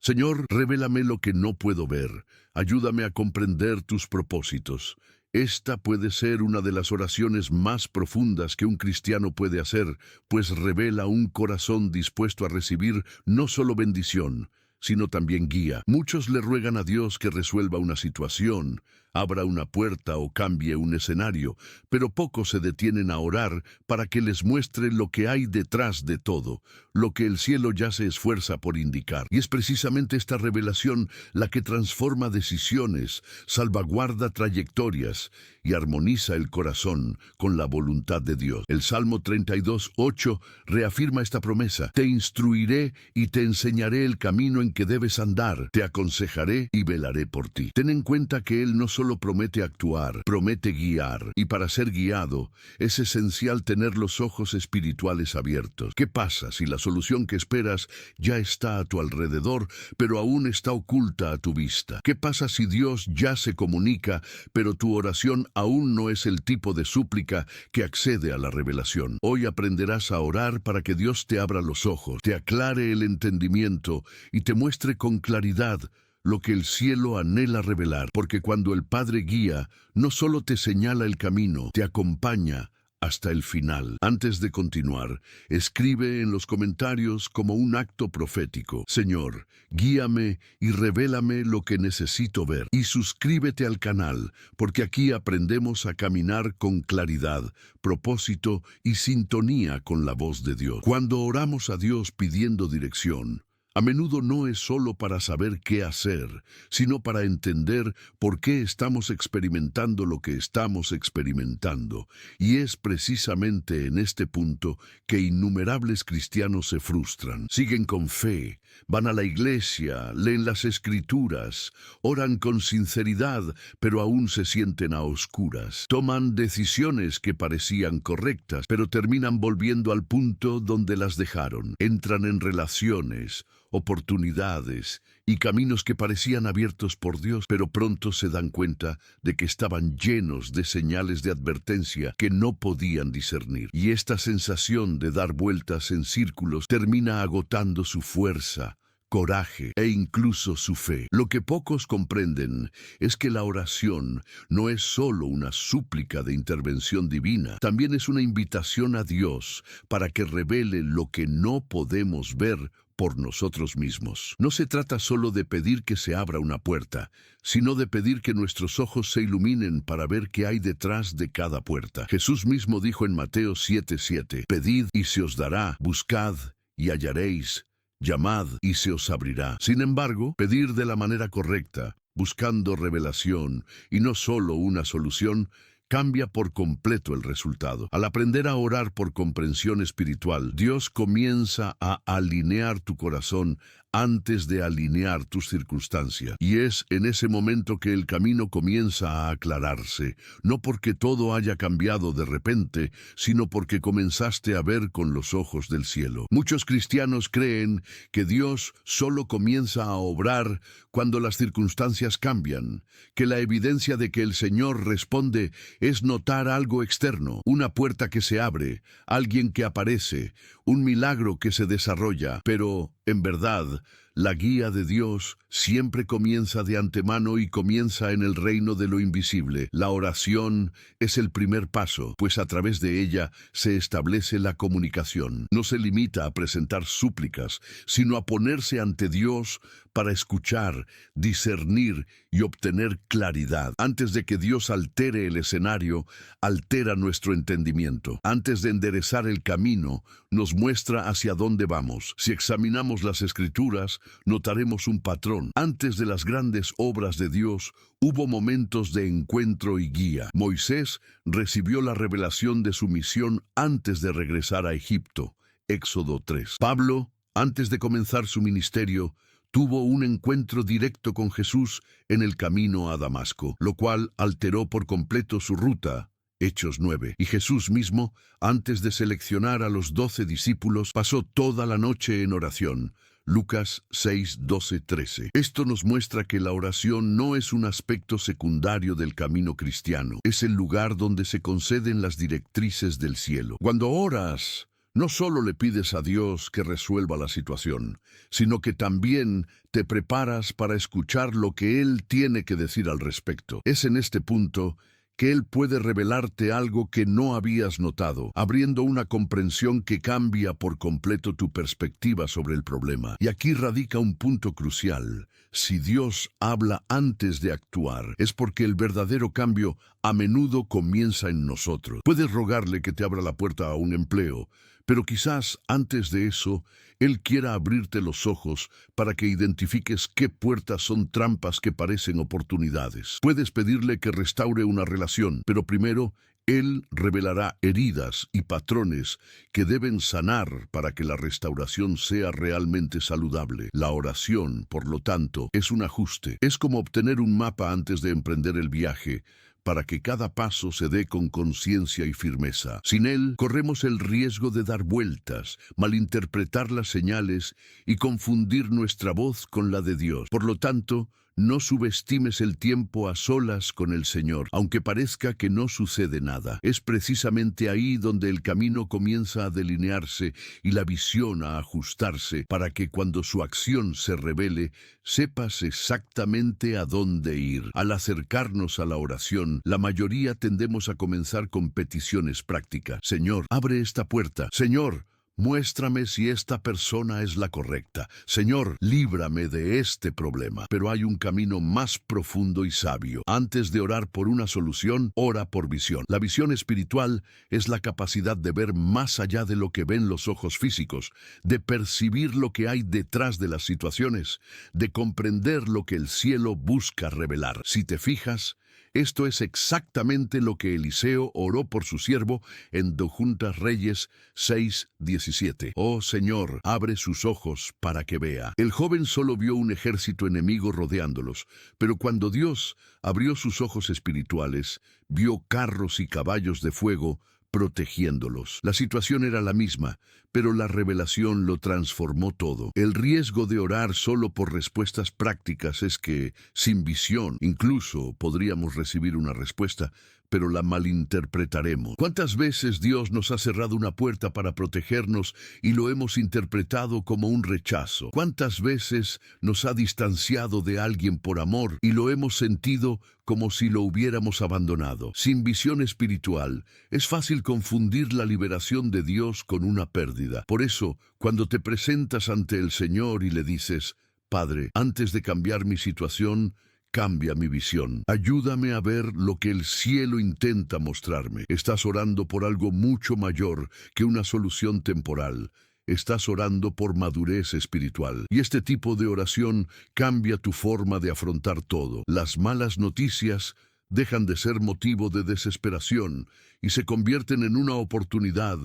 Señor, revélame lo que no puedo ver. Ayúdame a comprender tus propósitos. Esta puede ser una de las oraciones más profundas que un cristiano puede hacer, pues revela un corazón dispuesto a recibir no solo bendición, sino también guía. Muchos le ruegan a Dios que resuelva una situación, abra una puerta o cambie un escenario, pero pocos se detienen a orar para que les muestre lo que hay detrás de todo, lo que el cielo ya se esfuerza por indicar. Y es precisamente esta revelación la que transforma decisiones, salvaguarda trayectorias y armoniza el corazón con la voluntad de Dios. El Salmo 32:8 reafirma esta promesa: te instruiré y te enseñaré el camino en que debes andar, te aconsejaré y velaré por ti. Ten en cuenta que Él no solo promete actuar, promete guiar, y para ser guiado es esencial tener los ojos espirituales abiertos. ¿Qué pasa si la solución que esperas ya está a tu alrededor, pero aún está oculta a tu vista? ¿Qué pasa si Dios ya se comunica, pero tu oración aún no es el tipo de súplica que accede a la revelación? Hoy aprenderás a orar para que Dios te abra los ojos, te aclare el entendimiento y te muestre con claridad lo que el cielo anhela revelar, porque cuando el Padre guía, no solo te señala el camino, te acompaña hasta el final. Antes de continuar, escribe en los comentarios como un acto profético: Señor, guíame y revélame lo que necesito ver. Y suscríbete al canal, porque aquí aprendemos a caminar con claridad, propósito y sintonía con la voz de Dios. Cuando oramos a Dios pidiendo dirección, a menudo no es solo para saber qué hacer, sino para entender por qué estamos experimentando lo que estamos experimentando. Y es precisamente en este punto que innumerables cristianos se frustran. Siguen con fe, van a la iglesia, leen las Escrituras, oran con sinceridad, pero aún se sienten a oscuras. Toman decisiones que parecían correctas, pero terminan volviendo al punto donde las dejaron. Entran en relaciones, oportunidades y caminos que parecían abiertos por Dios, pero pronto se dan cuenta de que estaban llenos de señales de advertencia que no podían discernir. Y esta sensación de dar vueltas en círculos termina agotando su fuerza, coraje e incluso su fe. Lo que pocos comprenden es que la oración no es solo una súplica de intervención divina, también es una invitación a Dios para que revele lo que no podemos ver por nosotros mismos. No se trata solo de pedir que se abra una puerta, sino de pedir que nuestros ojos se iluminen para ver qué hay detrás de cada puerta. Jesús mismo dijo en Mateo 7:7, pedid y se os dará, buscad y hallaréis, llamad y se os abrirá. Sin embargo, pedir de la manera correcta, buscando revelación y no solo una solución, cambia por completo el resultado. Al aprender a orar por comprensión espiritual, Dios comienza a alinear tu corazón antes de alinear tus circunstancias. Y es en ese momento que el camino comienza a aclararse, no porque todo haya cambiado de repente, sino porque comenzaste a ver con los ojos del cielo. Muchos cristianos creen que Dios solo comienza a obrar cuando las circunstancias cambian, que la evidencia de que el Señor responde es notar algo externo, una puerta que se abre, alguien que aparece, un milagro que se desarrolla, pero, en verdad, la guía de Dios siempre comienza de antemano y comienza en el reino de lo invisible. La oración es el primer paso, pues a través de ella se establece la comunicación. No se limita a presentar súplicas, sino a ponerse ante Dios para escuchar, discernir y obtener claridad. Antes de que Dios altere el escenario, altera nuestro entendimiento. Antes de enderezar el camino, nos muestra hacia dónde vamos. Si examinamos las Escrituras, notaremos un patrón. Antes de las grandes obras de Dios, hubo momentos de encuentro y guía. Moisés recibió la revelación de su misión antes de regresar a Egipto. Éxodo 3. Pablo, antes de comenzar su ministerio, tuvo un encuentro directo con Jesús en el camino a Damasco, lo cual alteró por completo su ruta. Hechos 9. Y Jesús mismo, antes de seleccionar a los 12 discípulos, pasó toda la noche en oración. Lucas 6, 12, 13. Esto nos muestra que la oración no es un aspecto secundario del camino cristiano. Es el lugar donde se conceden las directrices del cielo. Cuando oras, No solo le pides a Dios que resuelva la situación, sino que también te preparas para escuchar lo que Él tiene que decir al respecto. Es en este punto que Él puede revelarte algo que no habías notado, abriendo una comprensión que cambia por completo tu perspectiva sobre el problema. Y aquí radica un punto crucial. Si Dios habla antes de actuar, es porque el verdadero cambio a menudo comienza en nosotros. Puedes rogarle que te abra la puerta a un empleo, pero quizás antes de eso, Él quiera abrirte los ojos para que identifiques qué puertas son trampas que parecen oportunidades. Puedes pedirle que restaure una relación, pero primero Él revelará heridas y patrones que deben sanar para que la restauración sea realmente saludable. La oración, por lo tanto, es un ajuste. Es como obtener un mapa antes de emprender el viaje, para que cada paso se dé con conciencia y firmeza. Sin él, corremos el riesgo de dar vueltas, malinterpretar las señales y confundir nuestra voz con la de Dios. Por lo tanto, no subestimes el tiempo a solas con el Señor, aunque parezca que no sucede nada. Es precisamente ahí donde el camino comienza a delinearse y la visión a ajustarse, para que cuando su acción se revele, sepas exactamente a dónde ir. Al acercarnos a la oración, la mayoría tendemos a comenzar con peticiones prácticas. Señor, abre esta puerta. Señor, muéstrame si esta persona es la correcta. Señor, líbrame de este problema. Pero hay un camino más profundo y sabio. Antes de orar por una solución, ora por visión. La visión espiritual es la capacidad de ver más allá de lo que ven los ojos físicos, de percibir lo que hay detrás de las situaciones, de comprender lo que el cielo busca revelar. Si te fijas, esto es exactamente lo que Eliseo oró por su siervo en 2 Reyes 6:17. Oh Señor, abre sus ojos para que vea. El joven solo vio un ejército enemigo rodeándolos, pero cuando Dios abrió sus ojos espirituales, vio carros y caballos de fuego protegiéndolos. La situación era la misma, pero la revelación lo transformó todo. El riesgo de orar solo por respuestas prácticas es que, sin visión, incluso podríamos recibir una respuesta, pero la malinterpretaremos. ¿Cuántas veces Dios nos ha cerrado una puerta para protegernos y lo hemos interpretado como un rechazo? ¿Cuántas veces nos ha distanciado de alguien por amor y lo hemos sentido como si lo hubiéramos abandonado? Sin visión espiritual, es fácil confundir la liberación de Dios con una pérdida. Por eso, cuando te presentas ante el Señor y le dices, Padre, antes de cambiar mi situación, cambia mi visión. Ayúdame a ver lo que el cielo intenta mostrarme. Estás orando por algo mucho mayor que una solución temporal. Estás orando por madurez espiritual. Y este tipo de oración cambia tu forma de afrontar todo. Las malas noticias dejan de ser motivo de desesperación y se convierten en una oportunidad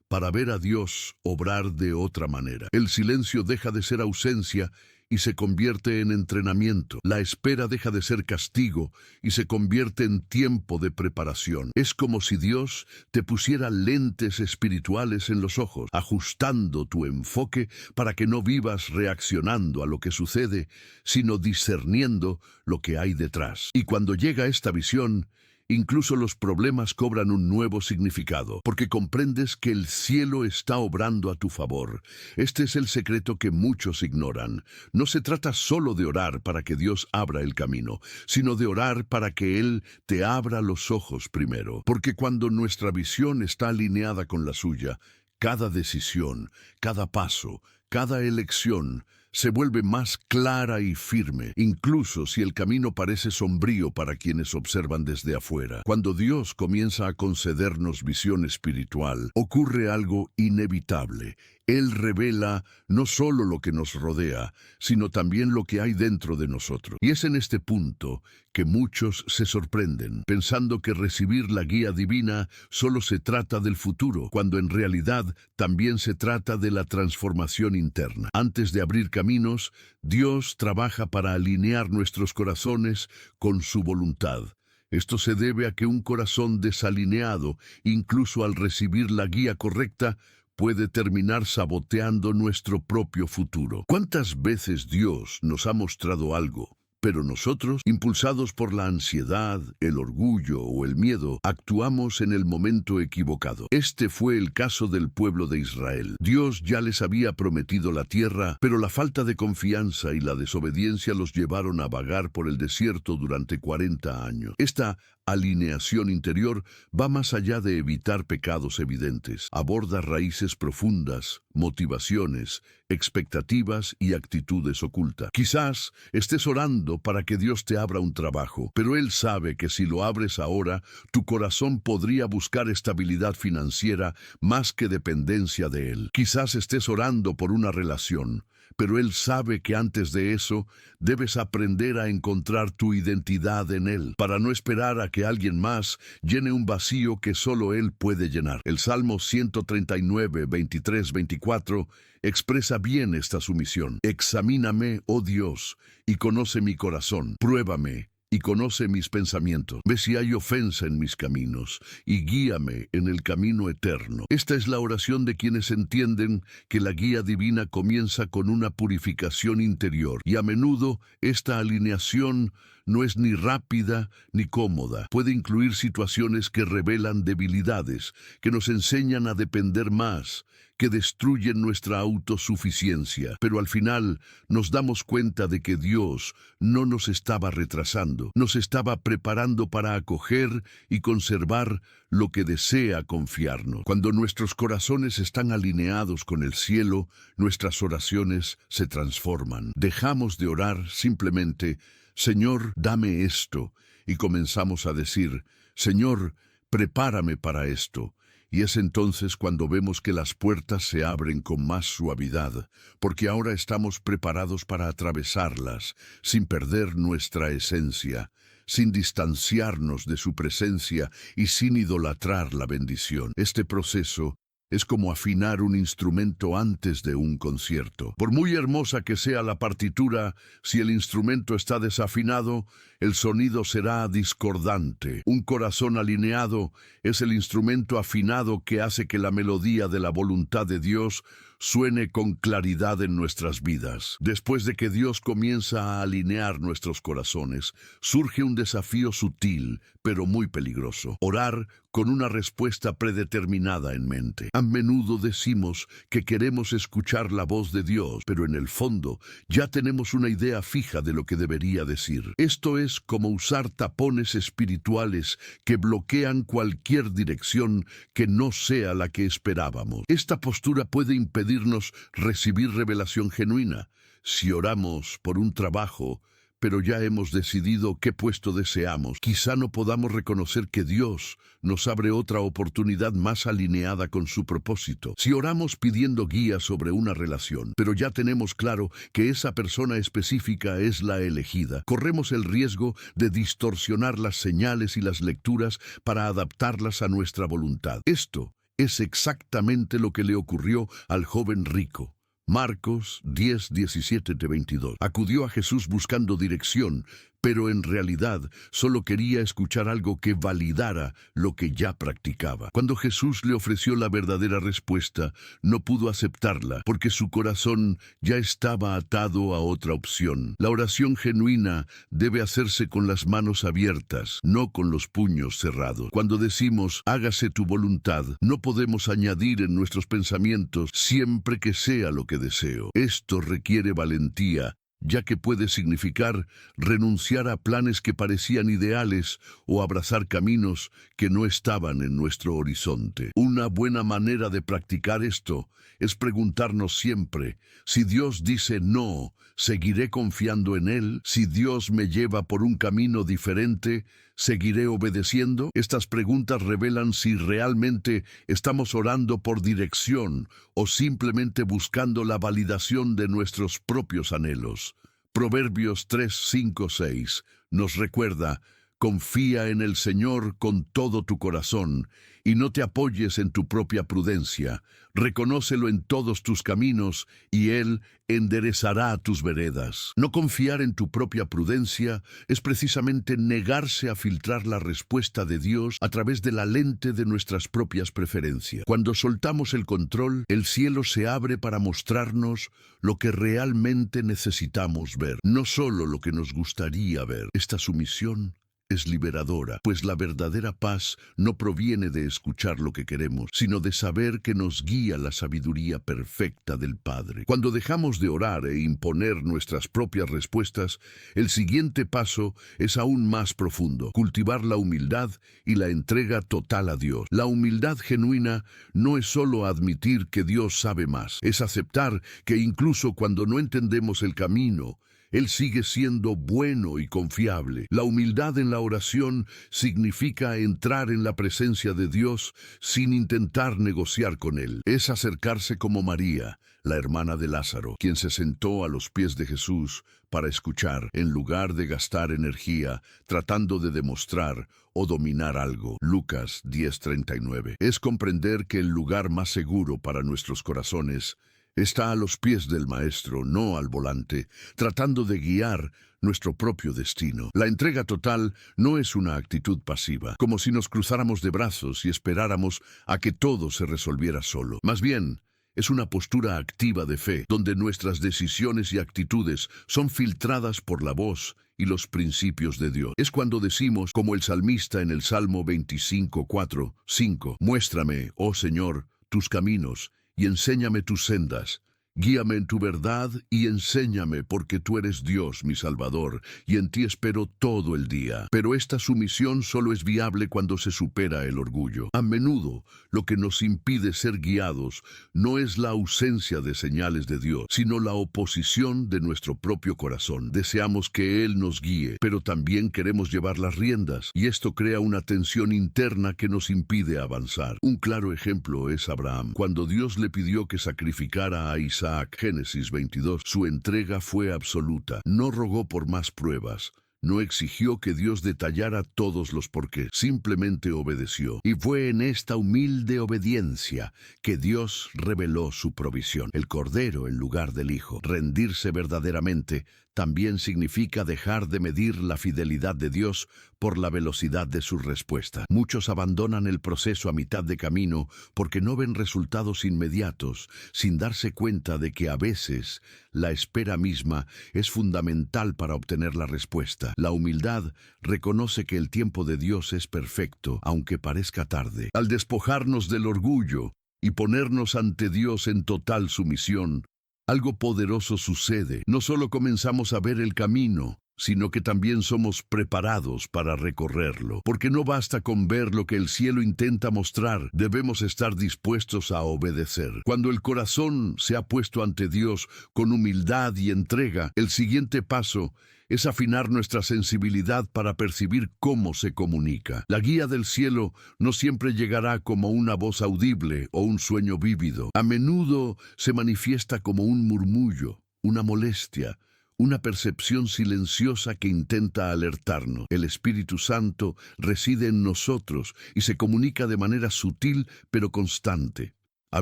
para ver a Dios obrar de otra manera. El silencio deja de ser ausencia y se convierte en entrenamiento. La espera deja de ser castigo y se convierte en tiempo de preparación. Es como si Dios te pusiera lentes espirituales en los ojos, ajustando tu enfoque para que no vivas reaccionando a lo que sucede, sino discerniendo lo que hay detrás. Y cuando llega esta visión, incluso los problemas cobran un nuevo significado, porque comprendes que el cielo está obrando a tu favor. Este es el secreto que muchos ignoran. No se trata solo de orar para que Dios abra el camino, sino de orar para que Él te abra los ojos primero. Porque cuando nuestra visión está alineada con la suya, cada decisión, cada paso, cada elección se vuelve más clara y firme, incluso si el camino parece sombrío para quienes observan desde afuera. Cuando Dios comienza a concedernos visión espiritual, ocurre algo inevitable. Él revela no solo lo que nos rodea, sino también lo que hay dentro de nosotros. Y es en este punto que muchos se sorprenden, pensando que recibir la guía divina solo se trata del futuro, cuando en realidad también se trata de la transformación interna. Antes de abrir caminos, Dios trabaja para alinear nuestros corazones con su voluntad. Esto se debe a que un corazón desalineado, incluso al recibir la guía correcta, puede terminar saboteando nuestro propio futuro. ¿Cuántas veces Dios nos ha mostrado algo, Pero nosotros, impulsados por la ansiedad, el orgullo o el miedo, actuamos en el momento equivocado. Este fue el caso del pueblo de Israel. Dios ya les había prometido la tierra, pero la falta de confianza y la desobediencia los llevaron a vagar por el desierto durante 40 años. Esta alineación interior va más allá de evitar pecados evidentes. Aborda raíces profundas, motivaciones, expectativas y actitudes ocultas. Quizás estés orando para que Dios te abra un trabajo, pero Él sabe que si lo abres ahora, tu corazón podría buscar estabilidad financiera más que dependencia de Él. Quizás estés orando por una relación, pero Él sabe que antes de eso debes aprender a encontrar tu identidad en Él, para no esperar a que alguien más llene un vacío que solo Él puede llenar. El Salmo 139, 23, 24 expresa bien esta sumisión. Examíname, oh Dios, y conoce mi corazón. Pruébame y conoce mis pensamientos. Ve si hay ofensa en mis caminos, y guíame en el camino eterno. Esta es la oración de quienes entienden que la guía divina comienza con una purificación interior, y a menudo esta alineación no es ni rápida ni cómoda. Puede incluir situaciones que revelan debilidades, que nos enseñan a depender más, que destruyen nuestra autosuficiencia. Pero al final nos damos cuenta de que Dios no nos estaba retrasando, nos estaba preparando para acoger y conservar lo que desea confiarnos. Cuando nuestros corazones están alineados con el cielo, nuestras oraciones se transforman. Dejamos de orar simplemente, Señor, dame esto, y comenzamos a decir, Señor, prepárame para esto. Y es entonces cuando vemos que las puertas se abren con más suavidad, porque ahora estamos preparados para atravesarlas, sin perder nuestra esencia, sin distanciarnos de su presencia y sin idolatrar la bendición. Este proceso es como afinar un instrumento antes de un concierto. Por muy hermosa que sea la partitura, si el instrumento está desafinado, el sonido será discordante. Un corazón alineado es el instrumento afinado que hace que la melodía de la voluntad de Dios suene con claridad en nuestras vidas. Después de que Dios comienza a alinear nuestros corazones, surge un desafío sutil, pero muy peligroso: orar con una respuesta predeterminada en mente. A menudo decimos que queremos escuchar la voz de Dios, pero en el fondo ya tenemos una idea fija de lo que debería decir. Esto es como usar tapones espirituales que bloquean cualquier dirección que no sea la que esperábamos. Esta postura puede impedirnos recibir revelación genuina. Si oramos por un trabajo, pero ya hemos decidido qué puesto deseamos, quizá no podamos reconocer que Dios nos abre otra oportunidad más alineada con su propósito. Si oramos pidiendo guía sobre una relación, pero ya tenemos claro que esa persona específica es la elegida, corremos el riesgo de distorsionar las señales y las lecturas para adaptarlas a nuestra voluntad. Esto es exactamente lo que le ocurrió al joven rico. Marcos 10, 17-22. Acudió a Jesús buscando dirección, pero en realidad solo quería escuchar algo que validara lo que ya practicaba. Cuando Jesús le ofreció la verdadera respuesta, no pudo aceptarla, porque su corazón ya estaba atado a otra opción. La oración genuina debe hacerse con las manos abiertas, no con los puños cerrados. Cuando decimos, hágase tu voluntad, no podemos añadir en nuestros pensamientos, siempre que sea lo que deseo. Esto requiere valentía, ya que puede significar renunciar a planes que parecían ideales o abrazar caminos que no estaban en nuestro horizonte. Una buena manera de practicar esto es preguntarnos siempre, si Dios dice no, ¿seguiré confiando en Él? Si Dios me lleva por un camino diferente, ¿seguiré obedeciendo? Estas preguntas revelan si realmente estamos orando por dirección o simplemente buscando la validación de nuestros propios anhelos. Proverbios 3, 5, 6 nos recuerda, Confía en el Señor con todo tu corazón y no te apoyes en tu propia prudencia. Reconócelo en todos tus caminos y Él enderezará tus veredas. No confiar en tu propia prudencia es precisamente negarse a filtrar la respuesta de Dios a través de la lente de nuestras propias preferencias. Cuando soltamos el control, el cielo se abre para mostrarnos lo que realmente necesitamos ver, no solo lo que nos gustaría ver. Esta sumisión es liberadora, pues la verdadera paz no proviene de escuchar lo que queremos, sino de saber que nos guía la sabiduría perfecta del Padre. Cuando dejamos de orar e imponer nuestras propias respuestas, el siguiente paso es aún más profundo: cultivar la humildad y la entrega total a Dios. La humildad genuina no es solo admitir que Dios sabe más, es aceptar que incluso cuando no entendemos el camino, Él sigue siendo bueno y confiable. La humildad en la oración significa entrar en la presencia de Dios sin intentar negociar con Él. Es acercarse como María, la hermana de Lázaro, quien se sentó a los pies de Jesús para escuchar, en lugar de gastar energía tratando de demostrar o dominar algo. Lucas 10:39. Es comprender que el lugar más seguro para nuestros corazones está a los pies del Maestro, no al volante, tratando de guiar nuestro propio destino. La entrega total no es una actitud pasiva, como si nos cruzáramos de brazos y esperáramos a que todo se resolviera solo. Más bien, es una postura activa de fe, donde nuestras decisiones y actitudes son filtradas por la voz y los principios de Dios. Es cuando decimos, como el salmista en el Salmo 25:4-5, «Muéstrame, oh Señor, tus caminos, y enséñame tus sendas. Guíame en tu verdad y enséñame, porque tú eres Dios, mi Salvador, y en ti espero todo el día». Pero esta sumisión solo es viable cuando se supera el orgullo. A menudo, lo que nos impide ser guiados no es la ausencia de señales de Dios, sino la oposición de nuestro propio corazón. Deseamos que Él nos guíe, pero también queremos llevar las riendas, y esto crea una tensión interna que nos impide avanzar. Un claro ejemplo es Abraham. Cuando Dios le pidió que sacrificara a Isaac, Génesis 22, su entrega fue absoluta. No rogó por más pruebas. No exigió que Dios detallara todos los porqués. Simplemente obedeció. Y fue en esta humilde obediencia que Dios reveló su provisión: el cordero en lugar del hijo. Rendirse verdaderamente también significa dejar de medir la fidelidad de Dios por la velocidad de su respuesta. Muchos abandonan el proceso a mitad de camino porque no ven resultados inmediatos, sin darse cuenta de que a veces la espera misma es fundamental para obtener la respuesta. La humildad reconoce que el tiempo de Dios es perfecto, aunque parezca tarde. Al despojarnos del orgullo y ponernos ante Dios en total sumisión, algo poderoso sucede. No solo comenzamos a ver el camino, sino que también somos preparados para recorrerlo. Porque no basta con ver lo que el cielo intenta mostrar, debemos estar dispuestos a obedecer. Cuando el corazón se ha puesto ante Dios con humildad y entrega, el siguiente paso es afinar nuestra sensibilidad para percibir cómo se comunica. La guía del cielo no siempre llegará como una voz audible o un sueño vívido. A menudo se manifiesta como un murmullo, una molestia, una percepción silenciosa que intenta alertarnos. El Espíritu Santo reside en nosotros y se comunica de manera sutil pero constante. A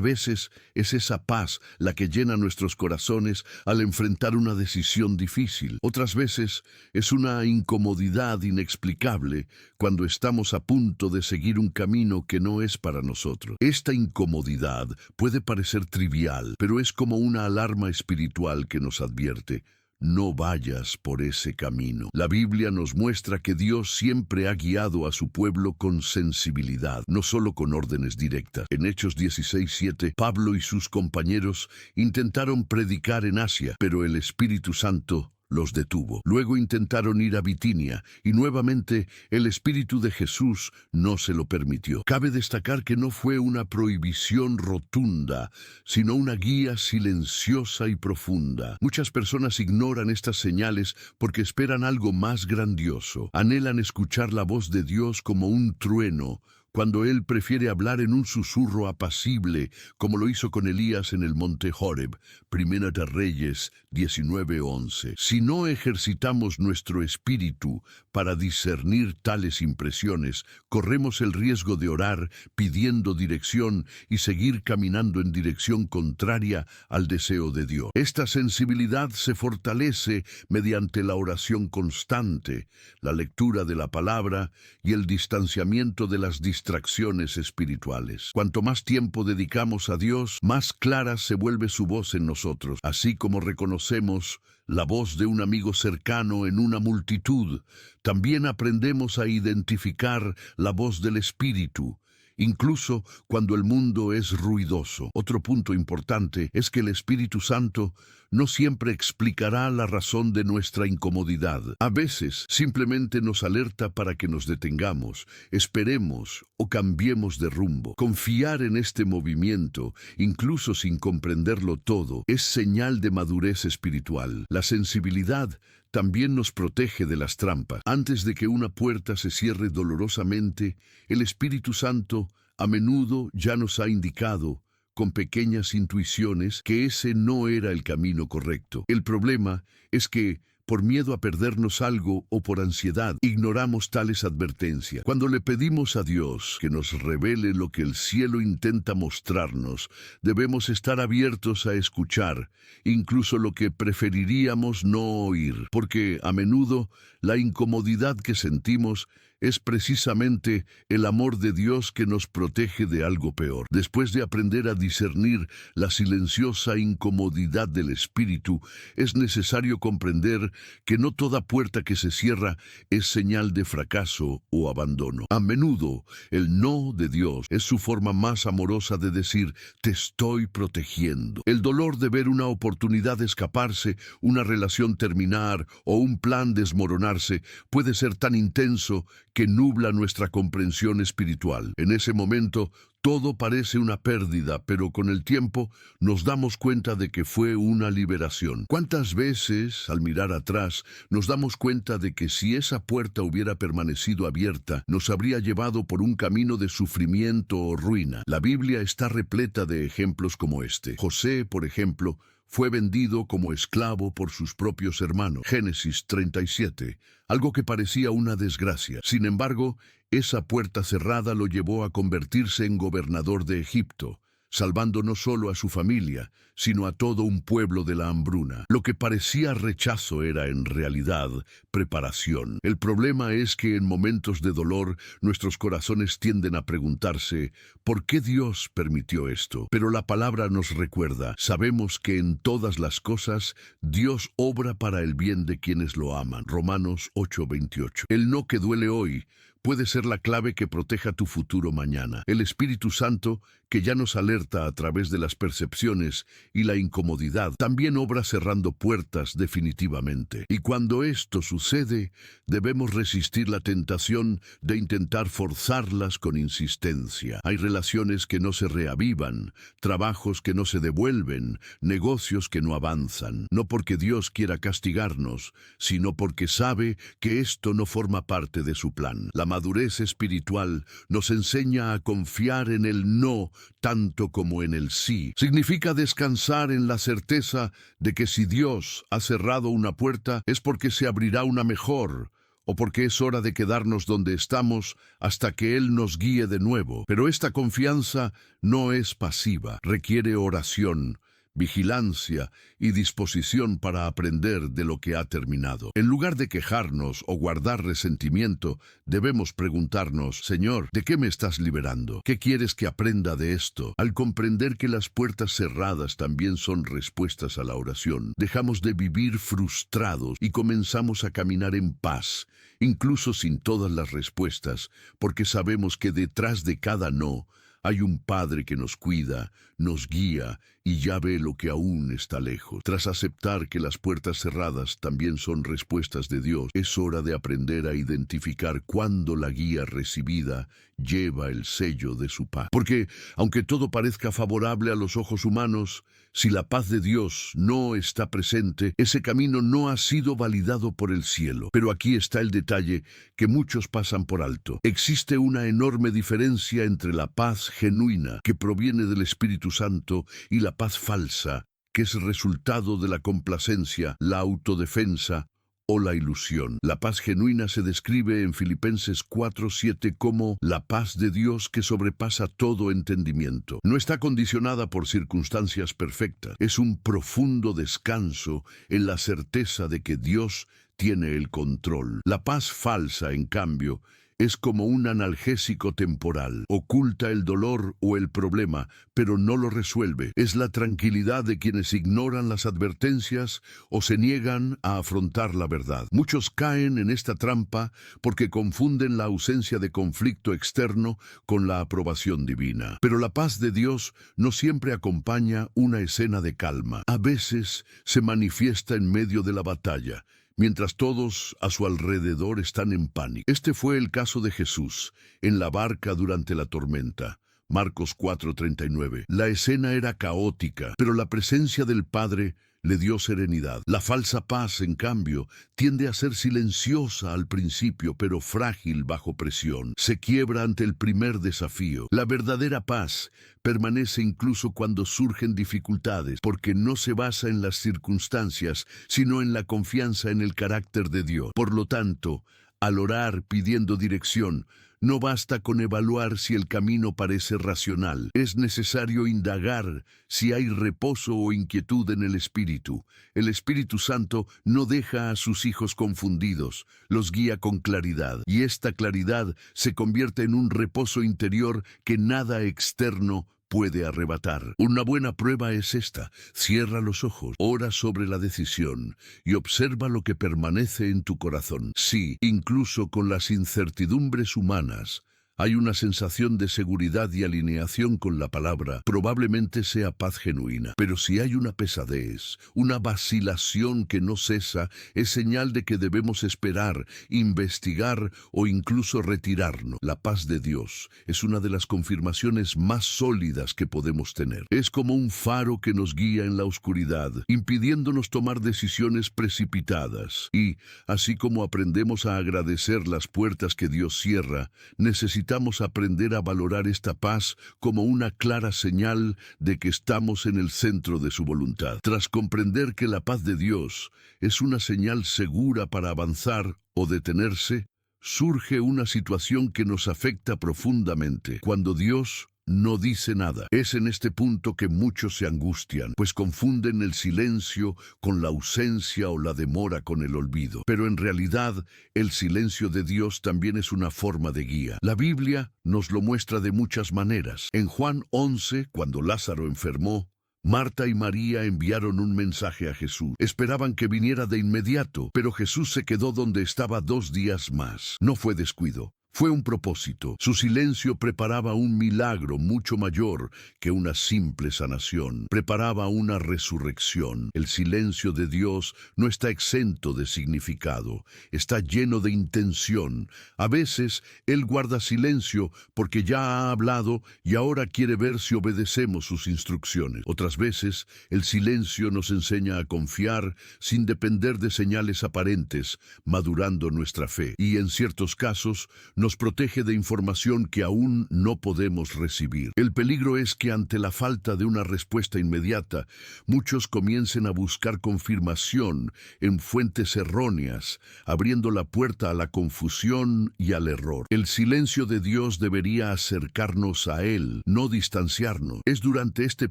veces es esa paz la que llena nuestros corazones al enfrentar una decisión difícil. Otras veces es una incomodidad inexplicable cuando estamos a punto de seguir un camino que no es para nosotros. Esta incomodidad puede parecer trivial, pero es como una alarma espiritual que nos advierte: no vayas por ese camino. La Biblia nos muestra que Dios siempre ha guiado a su pueblo con sensibilidad, no solo con órdenes directas. En Hechos 16:7, Pablo y sus compañeros intentaron predicar en Asia, pero el Espíritu Santo los detuvo. Luego intentaron ir a Bitinia y nuevamente el Espíritu de Jesús no se lo permitió. Cabe destacar que no fue una prohibición rotunda, sino una guía silenciosa y profunda. Muchas personas ignoran estas señales porque esperan algo más grandioso. Anhelan escuchar la voz de Dios como un trueno, cuando él prefiere hablar en un susurro apacible, como lo hizo con Elías en el monte Horeb, Primera de Reyes 19:11. Si no ejercitamos nuestro espíritu para discernir tales impresiones, corremos el riesgo de orar pidiendo dirección y seguir caminando en dirección contraria al deseo de Dios. Esta sensibilidad se fortalece mediante la oración constante, la lectura de la palabra y el distanciamiento de las distracciones espirituales. Cuanto más tiempo dedicamos a Dios, más clara se vuelve su voz en nosotros, así como reconocemos la voz de un amigo cercano en una multitud. También aprendemos a identificar la voz del Espíritu, incluso cuando el mundo es ruidoso. Otro punto importante es que el Espíritu Santo no siempre explicará la razón de nuestra incomodidad. A veces simplemente nos alerta para que nos detengamos, esperemos o cambiemos de rumbo. Confiar en este movimiento, incluso sin comprenderlo todo, es señal de madurez espiritual. La sensibilidad también nos protege de las trampas. Antes de que una puerta se cierre dolorosamente, el Espíritu Santo a menudo ya nos ha indicado, con pequeñas intuiciones, que ese no era el camino correcto. El problema es que, por miedo a perdernos algo o por ansiedad, ignoramos tales advertencias. Cuando le pedimos a Dios que nos revele lo que el cielo intenta mostrarnos, debemos estar abiertos a escuchar, incluso lo que preferiríamos no oír, porque a menudo la incomodidad que sentimos es precisamente el amor de Dios que nos protege de algo peor. Después de aprender a discernir la silenciosa incomodidad del espíritu, es necesario comprender que no toda puerta que se cierra es señal de fracaso o abandono. A menudo, el no de Dios es su forma más amorosa de decir, te estoy protegiendo. El dolor de ver una oportunidad de escaparse, una relación terminar o un plan desmoronarse puede ser tan intenso que nubla nuestra comprensión espiritual. En ese momento, todo parece una pérdida, pero con el tiempo nos damos cuenta de que fue una liberación. ¿Cuántas veces, al mirar atrás, nos damos cuenta de que si esa puerta hubiera permanecido abierta, nos habría llevado por un camino de sufrimiento o ruina? La Biblia está repleta de ejemplos como este. José, por ejemplo, fue vendido como esclavo por sus propios hermanos. Génesis 37, algo que parecía una desgracia. Sin embargo, esa puerta cerrada lo llevó a convertirse en gobernador de Egipto, salvando no solo a su familia, sino a todo un pueblo de la hambruna. Lo que parecía rechazo era en realidad preparación. El problema es que en momentos de dolor nuestros corazones tienden a preguntarse, ¿por qué Dios permitió esto? Pero la palabra nos recuerda, sabemos que en todas las cosas Dios obra para el bien de quienes lo aman. Romanos 8:28. El no que duele hoy puede ser la clave que proteja tu futuro mañana. El Espíritu Santo, que ya nos alerta a través de las percepciones y la incomodidad, también obra cerrando puertas definitivamente. Y cuando esto sucede, debemos resistir la tentación de intentar forzarlas con insistencia. Hay relaciones que no se reavivan, trabajos que no se devuelven, negocios que no avanzan, no porque Dios quiera castigarnos, sino porque sabe que esto no forma parte de su plan. La madurez espiritual nos enseña a confiar en el no tanto como en el sí. Significa descansar en la certeza de que si Dios ha cerrado una puerta es porque se abrirá una mejor, o porque es hora de quedarnos donde estamos hasta que Él nos guíe de nuevo. Pero esta confianza no es pasiva, requiere oración, vigilancia y disposición para aprender de lo que ha terminado. En lugar de quejarnos o guardar resentimiento, debemos preguntarnos, Señor, ¿de qué me estás liberando? ¿Qué quieres que aprenda de esto? Al comprender que las puertas cerradas también son respuestas a la oración, dejamos de vivir frustrados y comenzamos a caminar en paz, incluso sin todas las respuestas, porque sabemos que detrás de cada no Hay un Padre que nos cuida, nos guía y ya ve lo que aún está lejos. Tras aceptar que las puertas cerradas también son respuestas de Dios, es hora de aprender a identificar cuándo la guía recibida lleva el sello de su paz. Porque, aunque todo parezca favorable a los ojos humanos, si la paz de Dios no está presente, ese camino no ha sido validado por el cielo. Pero aquí está el detalle que muchos pasan por alto. Existe una enorme diferencia entre la paz genuina, que proviene del Espíritu Santo, y la paz falsa, que es resultado de la complacencia, la autodefensa o la ilusión. La paz genuina se describe en Filipenses 4:7 como la paz de Dios que sobrepasa todo entendimiento. No está condicionada por circunstancias perfectas. Es un profundo descanso en la certeza de que Dios tiene el control. La paz falsa, en cambio, es como un analgésico temporal. Oculta el dolor o el problema, pero no lo resuelve. Es la tranquilidad de quienes ignoran las advertencias o se niegan a afrontar la verdad. Muchos caen en esta trampa porque confunden la ausencia de conflicto externo con la aprobación divina. Pero la paz de Dios no siempre acompaña una escena de calma. A veces se manifiesta en medio de la batalla, mientras todos a su alrededor están en pánico. Este fue el caso de Jesús, en la barca durante la tormenta. Marcos 4:39. La escena era caótica, pero la presencia del Padre le dio serenidad. La falsa paz, en cambio, tiende a ser silenciosa al principio, pero frágil bajo presión. Se quiebra ante el primer desafío. La verdadera paz permanece incluso cuando surgen dificultades, porque no se basa en las circunstancias, sino en la confianza en el carácter de Dios. Por lo tanto, al orar pidiendo dirección, no basta con evaluar si el camino parece racional. Es necesario indagar si hay reposo o inquietud en el Espíritu. El Espíritu Santo no deja a sus hijos confundidos, los guía con claridad. Y esta claridad se convierte en un reposo interior que nada externo puede arrebatar. Una buena prueba es esta. Cierra los ojos, ora sobre la decisión y observa lo que permanece en tu corazón. Sí, incluso con las incertidumbres humanas, hay una sensación de seguridad y alineación con la palabra. Probablemente sea paz genuina. Pero si hay una pesadez, una vacilación que no cesa, es señal de que debemos esperar, investigar o incluso retirarnos. La paz de Dios es una de las confirmaciones más sólidas que podemos tener. Es como un faro que nos guía en la oscuridad, impidiéndonos tomar decisiones precipitadas. Y, así como aprendemos a agradecer las puertas que Dios cierra, necesitamos aprender a valorar esta paz como una clara señal de que estamos en el centro de su voluntad. Tras comprender que la paz de Dios es una señal segura para avanzar o detenerse, surge una situación que nos afecta profundamente. Cuando Dios no dice nada. Es en este punto que muchos se angustian, pues confunden el silencio con la ausencia o la demora con el olvido. Pero en realidad, el silencio de Dios también es una forma de guía. La Biblia nos lo muestra de muchas maneras. En Juan 11, cuando Lázaro enfermó, Marta y María enviaron un mensaje a Jesús. Esperaban que viniera de inmediato, pero Jesús se quedó donde estaba 2 días más. No fue descuido. Fue un propósito. Su silencio preparaba un milagro mucho mayor que una simple sanación. Preparaba una resurrección. El silencio de Dios no está exento de significado. Está lleno de intención. A veces, Él guarda silencio porque ya ha hablado y ahora quiere ver si obedecemos sus instrucciones. Otras veces, el silencio nos enseña a confiar sin depender de señales aparentes, madurando nuestra fe. Y en ciertos casos, nos protege de información que aún no podemos recibir. El peligro es que ante la falta de una respuesta inmediata, muchos comiencen a buscar confirmación en fuentes erróneas, abriendo la puerta a la confusión y al error. El silencio de Dios debería acercarnos a Él, no distanciarnos. Es durante este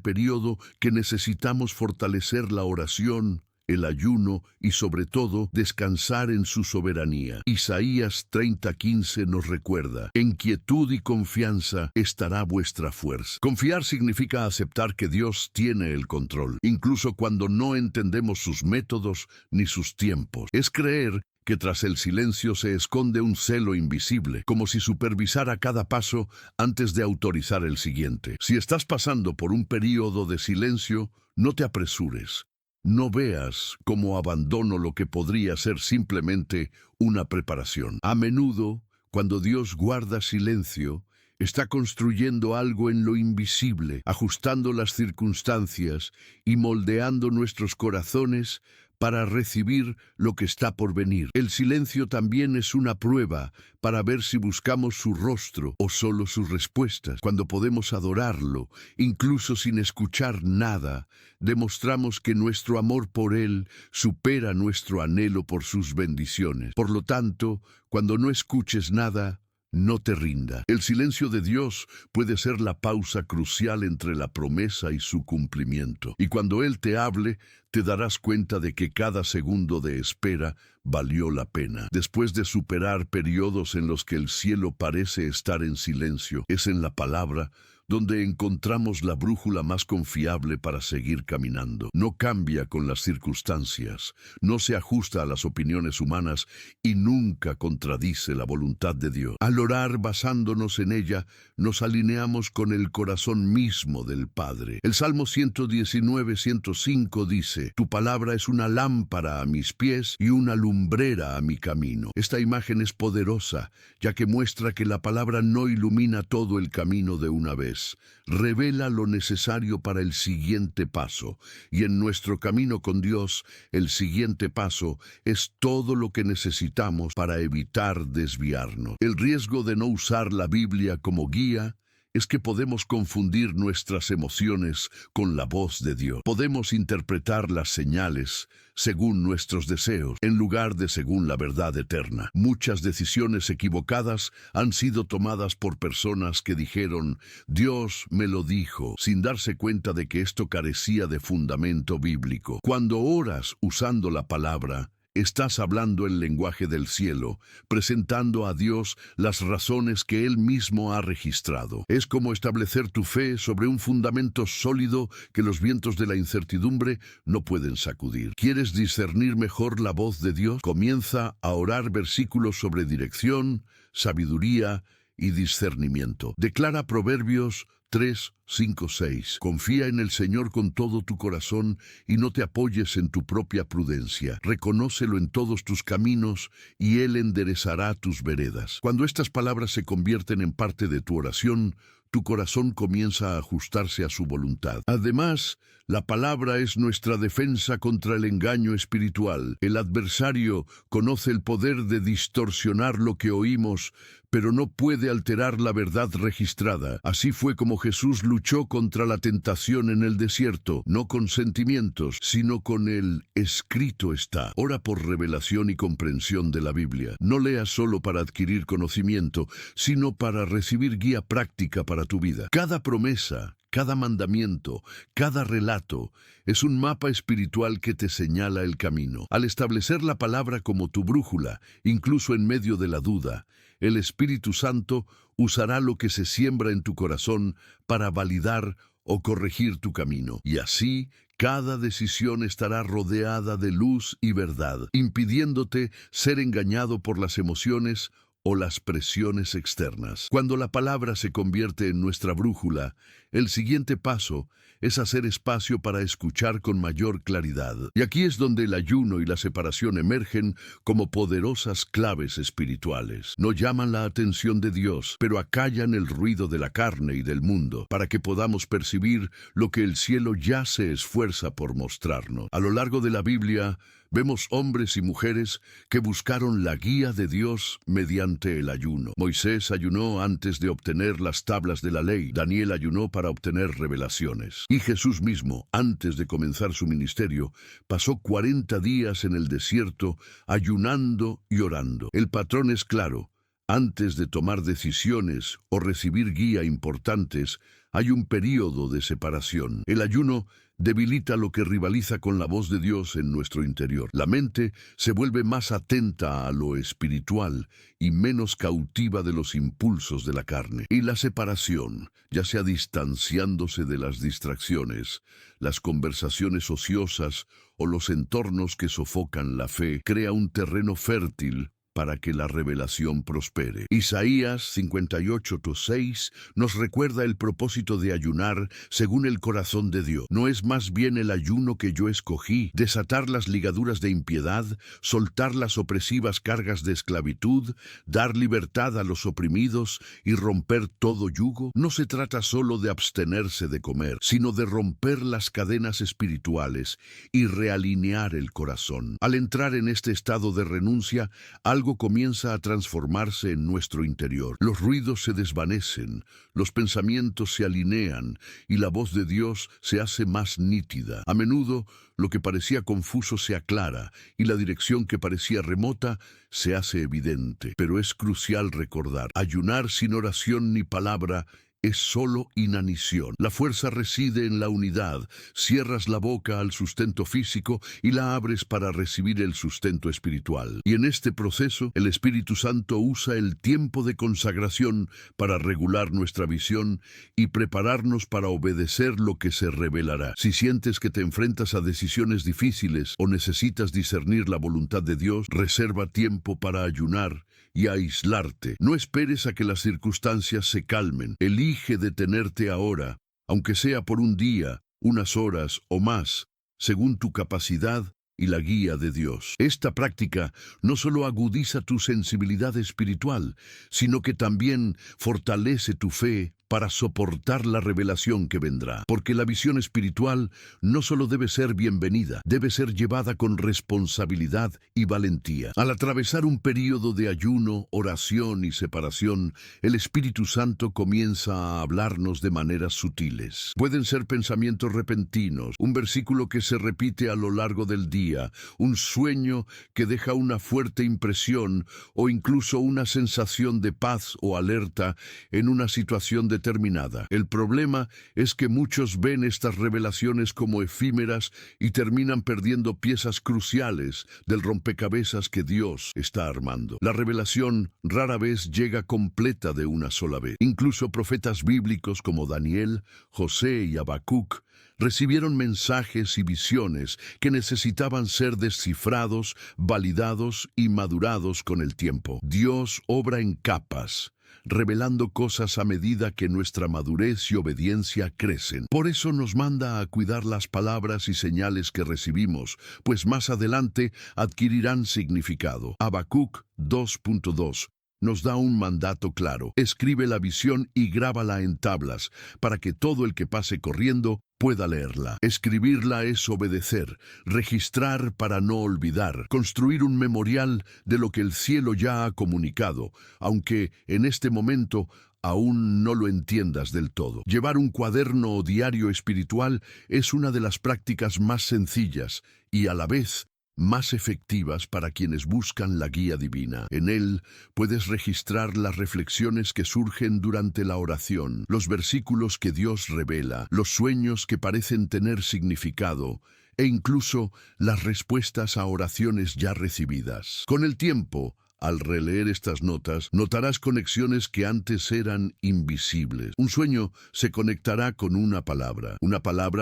periodo que necesitamos fortalecer la oración, el ayuno y, sobre todo, descansar en su soberanía. Isaías 30:15 nos recuerda: en quietud y confianza estará vuestra fuerza. Confiar significa aceptar que Dios tiene el control, incluso cuando no entendemos sus métodos ni sus tiempos. Es creer que tras el silencio se esconde un celo invisible, como si supervisara cada paso antes de autorizar el siguiente. Si estás pasando por un período de silencio, no te apresures. No veas como abandono lo que podría ser simplemente una preparación. A menudo, cuando Dios guarda silencio, está construyendo algo en lo invisible, ajustando las circunstancias y moldeando nuestros corazones para recibir lo que está por venir. El silencio también es una prueba para ver si buscamos su rostro o solo sus respuestas. Cuando podemos adorarlo, incluso sin escuchar nada, demostramos que nuestro amor por Él supera nuestro anhelo por sus bendiciones. Por lo tanto, cuando no escuches nada, no te rinda. El silencio de Dios puede ser la pausa crucial entre la promesa y su cumplimiento. Y cuando Él te hable, te darás cuenta de que cada segundo de espera valió la pena. Después de superar periodos en los que el cielo parece estar en silencio, es en la palabra donde encontramos la brújula más confiable para seguir caminando. No cambia con las circunstancias, no se ajusta a las opiniones humanas y nunca contradice la voluntad de Dios. Al orar basándonos en ella, nos alineamos con el corazón mismo del Padre. El Salmo 119:105 dice: Tu palabra es una lámpara a mis pies y una lumbrera a mi camino. Esta imagen es poderosa, ya que muestra que la palabra no ilumina todo el camino de una vez. Revela lo necesario para el siguiente paso, y en nuestro camino con Dios, el siguiente paso es todo lo que necesitamos para evitar desviarnos. El riesgo de no usar la Biblia como guía es que podemos confundir nuestras emociones con la voz de Dios. Podemos interpretar las señales según nuestros deseos, en lugar de según la verdad eterna. Muchas decisiones equivocadas han sido tomadas por personas que dijeron: Dios me lo dijo, sin darse cuenta de que esto carecía de fundamento bíblico. Cuando oras usando la palabra, estás hablando el lenguaje del cielo, presentando a Dios las razones que Él mismo ha registrado. Es como establecer tu fe sobre un fundamento sólido que los vientos de la incertidumbre no pueden sacudir. ¿Quieres discernir mejor la voz de Dios? Comienza a orar versículos sobre dirección, sabiduría y discernimiento. Declara Proverbios 3:5-6. Confía en el Señor con todo tu corazón y no te apoyes en tu propia prudencia. Reconócelo en todos tus caminos y Él enderezará tus veredas. Cuando estas palabras se convierten en parte de tu oración, tu corazón comienza a ajustarse a su voluntad. Además, la palabra es nuestra defensa contra el engaño espiritual. El adversario conoce el poder de distorsionar lo que oímos, pero no puede alterar la verdad registrada. Así fue como Jesús luchó contra la tentación en el desierto, no con sentimientos, sino con el escrito está. Ora por revelación y comprensión de la Biblia. No leas solo para adquirir conocimiento, sino para recibir guía práctica para tu vida. Cada promesa, cada mandamiento, cada relato es un mapa espiritual que te señala el camino. Al establecer la palabra como tu brújula, incluso en medio de la duda, el Espíritu Santo usará lo que se siembra en tu corazón para validar o corregir tu camino. Y así, cada decisión estará rodeada de luz y verdad, impidiéndote ser engañado por las emociones o las presiones externas. Cuando la palabra se convierte en nuestra brújula, el siguiente paso es hacer espacio para escuchar con mayor claridad. Y aquí es donde el ayuno y la separación emergen como poderosas claves espirituales. No llaman la atención de Dios, pero acallan el ruido de la carne y del mundo, para que podamos percibir lo que el cielo ya se esfuerza por mostrarnos. A lo largo de la Biblia, vemos hombres y mujeres que buscaron la guía de Dios mediante el ayuno. Moisés ayunó antes de obtener las tablas de la ley. Daniel ayunó para obtener revelaciones. Y Jesús mismo, antes de comenzar su ministerio, pasó 40 días en el desierto ayunando y orando. El patrón es claro: Antes de tomar decisiones o recibir guía importantes, hay un período de separación. El ayuno debilita lo que rivaliza con la voz de Dios en nuestro interior. La mente se vuelve más atenta a lo espiritual y menos cautiva de los impulsos de la carne. Y la separación, ya sea distanciándose de las distracciones, las conversaciones ociosas o los entornos que sofocan la fe, crea un terreno fértil para que la revelación prospere. Isaías 58:6 nos recuerda el propósito de ayunar según el corazón de Dios. ¿No es más bien el ayuno que yo escogí, desatar las ligaduras de impiedad, soltar las opresivas cargas de esclavitud, dar libertad a los oprimidos y romper todo yugo? No se trata solo de abstenerse de comer, sino de romper las cadenas espirituales y realinear el corazón. Al entrar en este estado de renuncia, algo comienza a transformarse en nuestro interior. Los ruidos se desvanecen, los pensamientos se alinean y la voz de Dios se hace más nítida. A menudo, lo que parecía confuso se aclara y la dirección que parecía remota se hace evidente. Pero es crucial recordar, ayunar sin oración ni palabra es solo inanición. La fuerza reside en la unidad. Cierras la boca al sustento físico y la abres para recibir el sustento espiritual. Y en este proceso, el Espíritu Santo usa el tiempo de consagración para regular nuestra visión y prepararnos para obedecer lo que se revelará. Si sientes que te enfrentas a decisiones difíciles o necesitas discernir la voluntad de Dios, reserva tiempo para ayunar y aislarte. No esperes a que las circunstancias se calmen. Elige detenerte ahora, aunque sea por un día, unas horas o más, según tu capacidad y la guía de Dios. Esta práctica no solo agudiza tu sensibilidad espiritual, sino que también fortalece tu fe para soportar la revelación que vendrá. Porque la visión espiritual no solo debe ser bienvenida, debe ser llevada con responsabilidad y valentía. Al atravesar un período de ayuno, oración y separación, el Espíritu Santo comienza a hablarnos de maneras sutiles. Pueden ser pensamientos repentinos, un versículo que se repite a lo largo del día, un sueño que deja una fuerte impresión o incluso una sensación de paz o alerta en una situación determinada. El problema es que muchos ven estas revelaciones como efímeras y terminan perdiendo piezas cruciales del rompecabezas que Dios está armando. La revelación rara vez llega completa de una sola vez. Incluso profetas bíblicos como Daniel, José y Habacuc recibieron mensajes y visiones que necesitaban ser descifrados, validados y madurados con el tiempo. Dios obra en capas, revelando cosas a medida que nuestra madurez y obediencia crecen. Por eso nos manda a cuidar las palabras y señales que recibimos, pues más adelante adquirirán significado. Habacuc 2.2 nos da un mandato claro. Escribe la visión y grábala en tablas, para que todo el que pase corriendo pueda leerla. Escribirla es obedecer, registrar para no olvidar, construir un memorial de lo que el cielo ya ha comunicado, aunque en este momento aún no lo entiendas del todo. Llevar un cuaderno o diario espiritual es una de las prácticas más sencillas y a la vez más efectivas para quienes buscan la guía divina. En él puedes registrar las reflexiones que surgen durante la oración, los versículos que Dios revela, los sueños que parecen tener significado, e incluso las respuestas a oraciones ya recibidas. Con el tiempo, al releer estas notas, notarás conexiones que antes eran invisibles. Un sueño se conectará con una palabra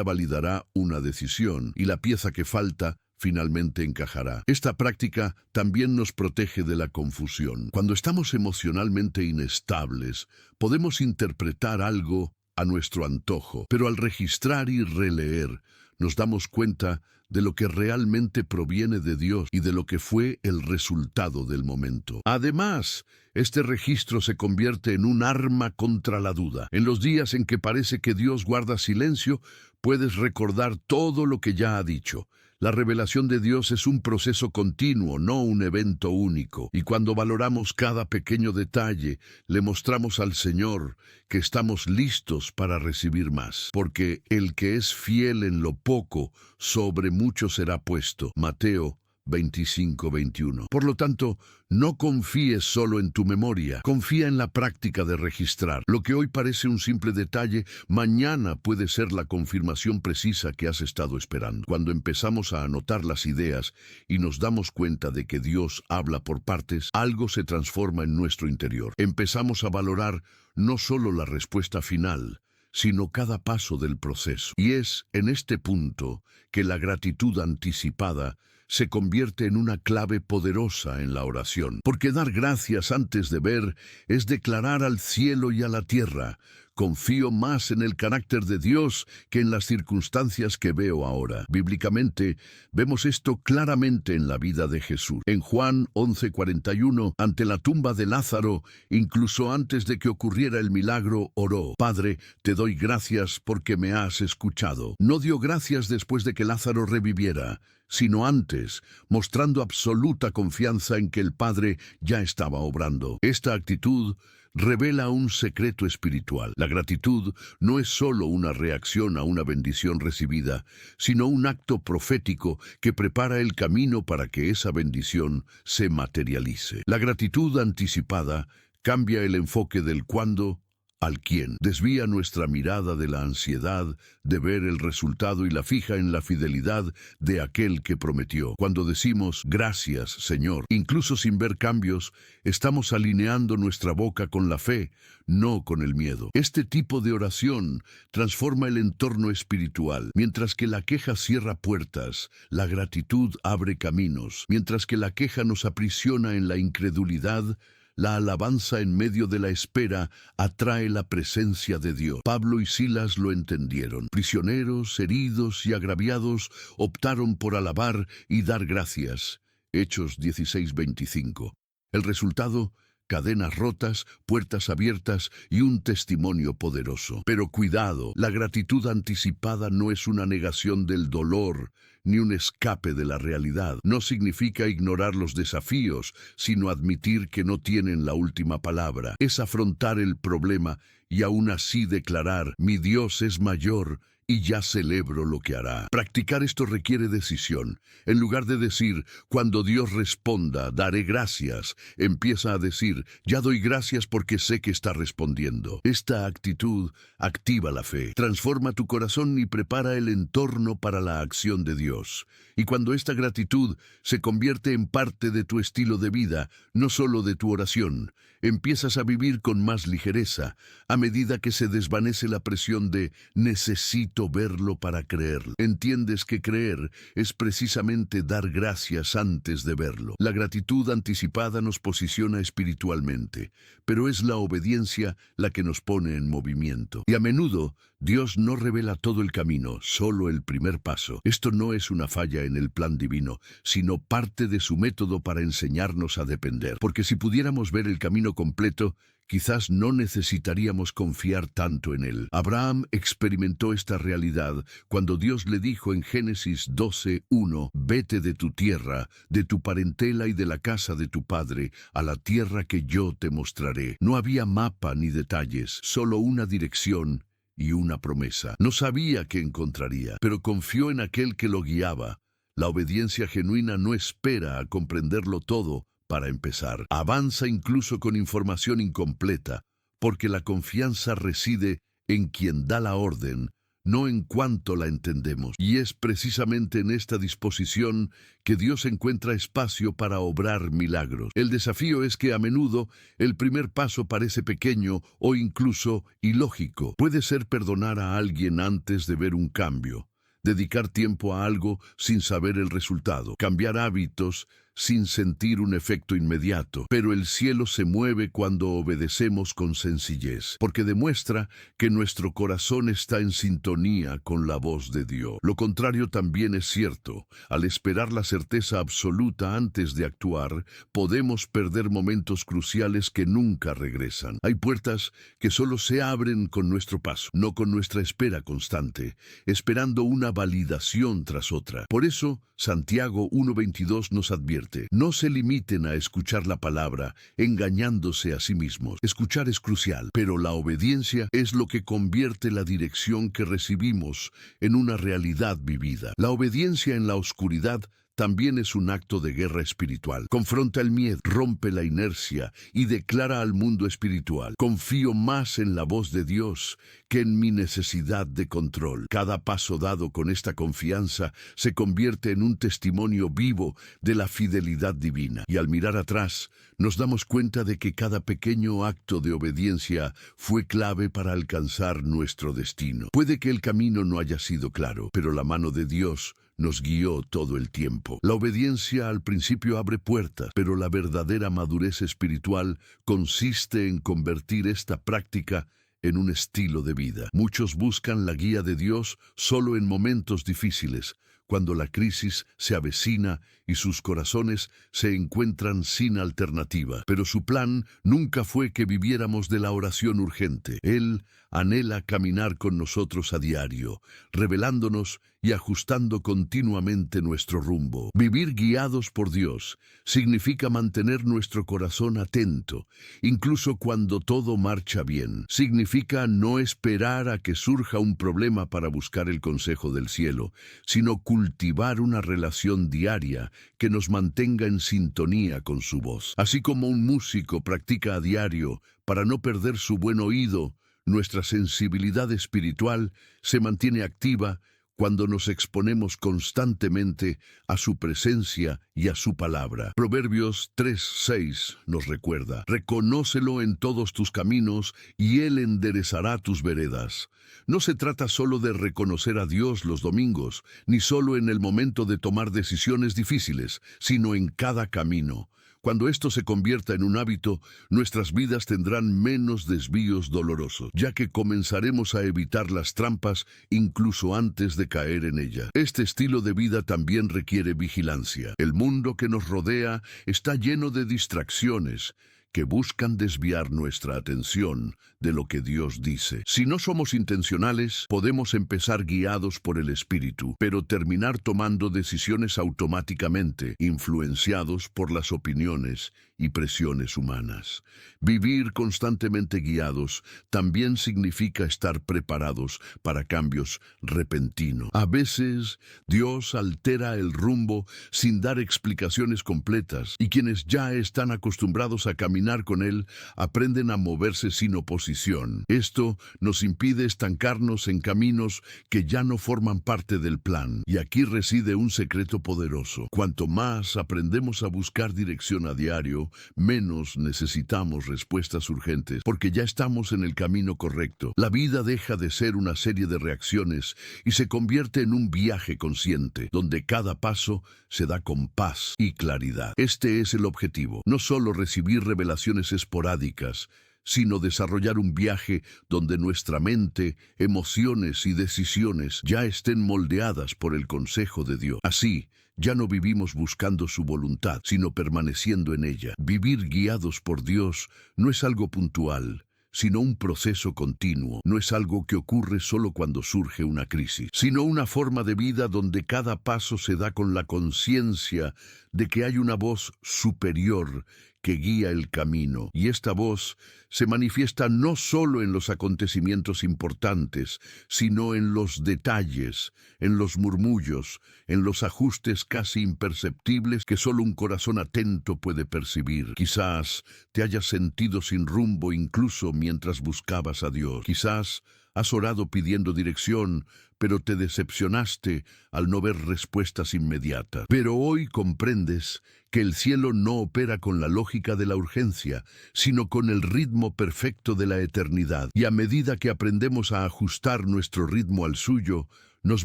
validará una decisión, y la pieza que falta finalmente encajará. Esta práctica también nos protege de la confusión. Cuando estamos emocionalmente inestables, podemos interpretar algo a nuestro antojo, pero al registrar y releer, nos damos cuenta de lo que realmente proviene de Dios y de lo que fue el resultado del momento. Además, este registro se convierte en un arma contra la duda. En los días en que parece que Dios guarda silencio, puedes recordar todo lo que ya ha dicho. La revelación de Dios es un proceso continuo, no un evento único. Y cuando valoramos cada pequeño detalle, le mostramos al Señor que estamos listos para recibir más. Porque el que es fiel en lo poco, sobre mucho será puesto. Mateo 25-21. Por lo tanto, no confíes solo en tu memoria, confía en la práctica de registrar. Lo que hoy parece un simple detalle, mañana puede ser la confirmación precisa que has estado esperando. Cuando empezamos a anotar las ideas y nos damos cuenta de que Dios habla por partes, algo se transforma en nuestro interior. Empezamos a valorar no solo la respuesta final, sino cada paso del proceso. Y es en este punto que la gratitud anticipada se convierte en una clave poderosa en la oración. Porque dar gracias antes de ver es declarar al cielo y a la tierra: confío más en el carácter de Dios que en las circunstancias que veo ahora. Bíblicamente, vemos esto claramente en la vida de Jesús. En Juan 11:41, ante la tumba de Lázaro, incluso antes de que ocurriera el milagro, oró: Padre, te doy gracias porque me has escuchado. No dio gracias después de que Lázaro reviviera, sino antes, mostrando absoluta confianza en que el Padre ya estaba obrando. Esta actitud revela un secreto espiritual. La gratitud no es solo una reacción a una bendición recibida, sino un acto profético que prepara el camino para que esa bendición se materialice. La gratitud anticipada cambia el enfoque del cuándo al quién. Desvía nuestra mirada de la ansiedad de ver el resultado y la fija en la fidelidad de aquel que prometió. Cuando decimos gracias, Señor, incluso sin ver cambios, estamos alineando nuestra boca con la fe, no con el miedo. Este tipo de oración transforma el entorno espiritual. Mientras que la queja cierra puertas, la gratitud abre caminos. Mientras que la queja nos aprisiona en la incredulidad, la alabanza en medio de la espera atrae la presencia de Dios. Pablo y Silas lo entendieron. Prisioneros, heridos y agraviados optaron por alabar y dar gracias. Hechos 16:25. El resultado: cadenas rotas, puertas abiertas y un testimonio poderoso. Pero cuidado, la gratitud anticipada no es una negación del dolor, ni un escape de la realidad. No significa ignorar los desafíos, sino admitir que no tienen la última palabra. Es afrontar el problema y aún así declarar: mi Dios es mayor y ya celebro lo que hará. Practicar esto requiere decisión. En lugar de decir, cuando Dios responda, daré gracias, empieza a decir, ya doy gracias porque sé que está respondiendo. Esta actitud activa la fe, transforma tu corazón y prepara el entorno para la acción de Dios. Y cuando esta gratitud se convierte en parte de tu estilo de vida, no solo de tu oración, empiezas a vivir con más ligereza, a medida que se desvanece la presión de necesito verlo para creerlo. Entiendes que creer es precisamente dar gracias antes de verlo. La gratitud anticipada nos posiciona espiritualmente, pero es la obediencia la que nos pone en movimiento. Y a menudo, Dios no revela todo el camino, solo el primer paso. Esto no es una falla en el plan divino, sino parte de su método para enseñarnos a depender. Porque si pudiéramos ver el camino completo, quizás no necesitaríamos confiar tanto en él. Abraham experimentó esta realidad cuando Dios le dijo en Génesis 12:1, vete de tu tierra, de tu parentela y de la casa de tu padre, a la tierra que yo te mostraré. No había mapa ni detalles, solo una dirección y una promesa. No sabía qué encontraría, pero confió en aquel que lo guiaba. La obediencia genuina no espera a comprenderlo todo para empezar. Avanza incluso con información incompleta, porque la confianza reside en quien da la orden, no en cuánto la entendemos. Y es precisamente en esta disposición que Dios encuentra espacio para obrar milagros. El desafío es que a menudo el primer paso parece pequeño o incluso ilógico. Puede ser perdonar a alguien antes de ver un cambio, dedicar tiempo a algo sin saber el resultado, cambiar hábitos sin sentir un efecto inmediato. Pero el cielo se mueve cuando obedecemos con sencillez, porque demuestra que nuestro corazón está en sintonía con la voz de Dios. Lo contrario también es cierto. Al esperar la certeza absoluta antes de actuar, podemos perder momentos cruciales que nunca regresan. Hay puertas que solo se abren con nuestro paso, no con nuestra espera constante, esperando una validación tras otra. Por eso, Santiago 1:22 nos advierte: no se limiten a escuchar la palabra, engañándose a sí mismos. Escuchar es crucial, pero la obediencia es lo que convierte la dirección que recibimos en una realidad vivida. La obediencia en la oscuridad también es un acto de guerra espiritual. Confronta el miedo, rompe la inercia y declara al mundo espiritual: confío más en la voz de Dios que en mi necesidad de control. Cada paso dado con esta confianza se convierte en un testimonio vivo de la fidelidad divina. Y al mirar atrás, nos damos cuenta de que cada pequeño acto de obediencia fue clave para alcanzar nuestro destino. Puede que el camino no haya sido claro, pero la mano de Dios nos guió todo el tiempo. La obediencia al principio abre puertas, pero la verdadera madurez espiritual consiste en convertir esta práctica en un estilo de vida. Muchos buscan la guía de Dios solo en momentos difíciles, cuando la crisis se avecina y sus corazones se encuentran sin alternativa. Pero su plan nunca fue que viviéramos de la oración urgente. Él anhela caminar con nosotros a diario, revelándonos y ajustando continuamente nuestro rumbo. Vivir guiados por Dios significa mantener nuestro corazón atento, incluso cuando todo marcha bien. Significa no esperar a que surja un problema para buscar el consejo del cielo, sino cultivar una relación diaria que nos mantenga en sintonía con su voz. Así como un músico practica a diario para no perder su buen oído, nuestra sensibilidad espiritual se mantiene activa cuando nos exponemos constantemente a su presencia y a su palabra. Proverbios 3:6 nos recuerda: reconócelo en todos tus caminos y Él enderezará tus veredas. No se trata solo de reconocer a Dios los domingos, ni solo en el momento de tomar decisiones difíciles, sino en cada camino. Cuando esto se convierta en un hábito, nuestras vidas tendrán menos desvíos dolorosos, ya que comenzaremos a evitar las trampas incluso antes de caer en ellas. Este estilo de vida también requiere vigilancia. El mundo que nos rodea está lleno de distracciones que buscan desviar nuestra atención de lo que Dios dice. Si no somos intencionales, podemos empezar guiados por el Espíritu, pero terminar tomando decisiones automáticamente, influenciados por las opiniones y presiones humanas. Vivir constantemente guiados también significa estar preparados para cambios repentinos. A veces, Dios altera el rumbo sin dar explicaciones completas, y quienes ya están acostumbrados a caminar con Él aprenden a moverse sin oposición. Esto nos impide estancarnos en caminos que ya no forman parte del plan. Y aquí reside un secreto poderoso. Cuanto más aprendemos a buscar dirección a diario, menos necesitamos respuestas urgentes, porque ya estamos en el camino correcto. La vida deja de ser una serie de reacciones y se convierte en un viaje consciente, donde cada paso se da con paz y claridad. Este es el objetivo: no solo recibir revelaciones esporádicas, sino desarrollar un viaje donde nuestra mente, emociones y decisiones ya estén moldeadas por el consejo de Dios. Así, ya no vivimos buscando su voluntad, sino permaneciendo en ella. Vivir guiados por Dios no es algo puntual, sino un proceso continuo. No es algo que ocurre solo cuando surge una crisis, sino una forma de vida donde cada paso se da con la conciencia de que hay una voz superior que guía el camino. Y esta voz se manifiesta no solo en los acontecimientos importantes, sino en los detalles, en los murmullos, en los ajustes casi imperceptibles que solo un corazón atento puede percibir. Quizás te hayas sentido sin rumbo incluso mientras buscabas a Dios. Quizás has orado pidiendo dirección, pero te decepcionaste al no ver respuestas inmediatas. Pero hoy comprendes que el cielo no opera con la lógica de la urgencia, sino con el ritmo perfecto de la eternidad. Y a medida que aprendemos a ajustar nuestro ritmo al suyo, nos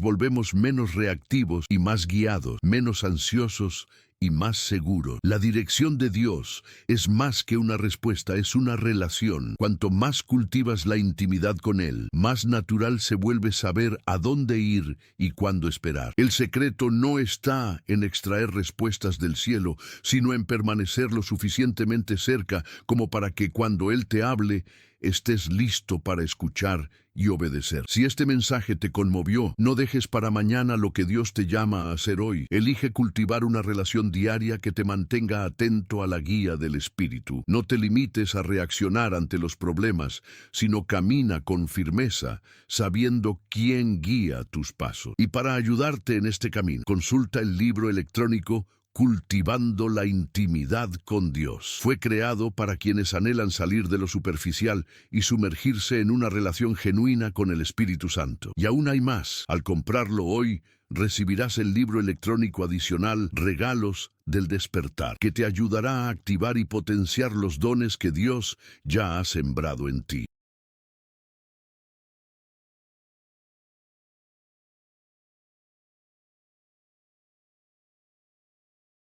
volvemos menos reactivos y más guiados, menos ansiosos y más seguros. La dirección de Dios es más que una respuesta, es una relación. Cuanto más cultivas la intimidad con Él, más natural se vuelve saber a dónde ir y cuándo esperar. El secreto no está en extraer respuestas del cielo, sino en permanecer lo suficientemente cerca como para que cuando Él te hable, estés listo para escuchar y obedecer. Si este mensaje te conmovió, no dejes para mañana lo que Dios te llama a hacer hoy. Elige cultivar una relación diaria que te mantenga atento a la guía del Espíritu. No te limites a reaccionar ante los problemas, sino camina con firmeza, sabiendo quién guía tus pasos. Y para ayudarte en este camino, consulta el libro electrónico Cultivando la intimidad con Dios. Fue creado para quienes anhelan salir de lo superficial y sumergirse en una relación genuina con el Espíritu Santo. Y aún hay más. Al comprarlo hoy, recibirás el libro electrónico adicional Regalos del Despertar, que te ayudará a activar y potenciar los dones que Dios ya ha sembrado en ti.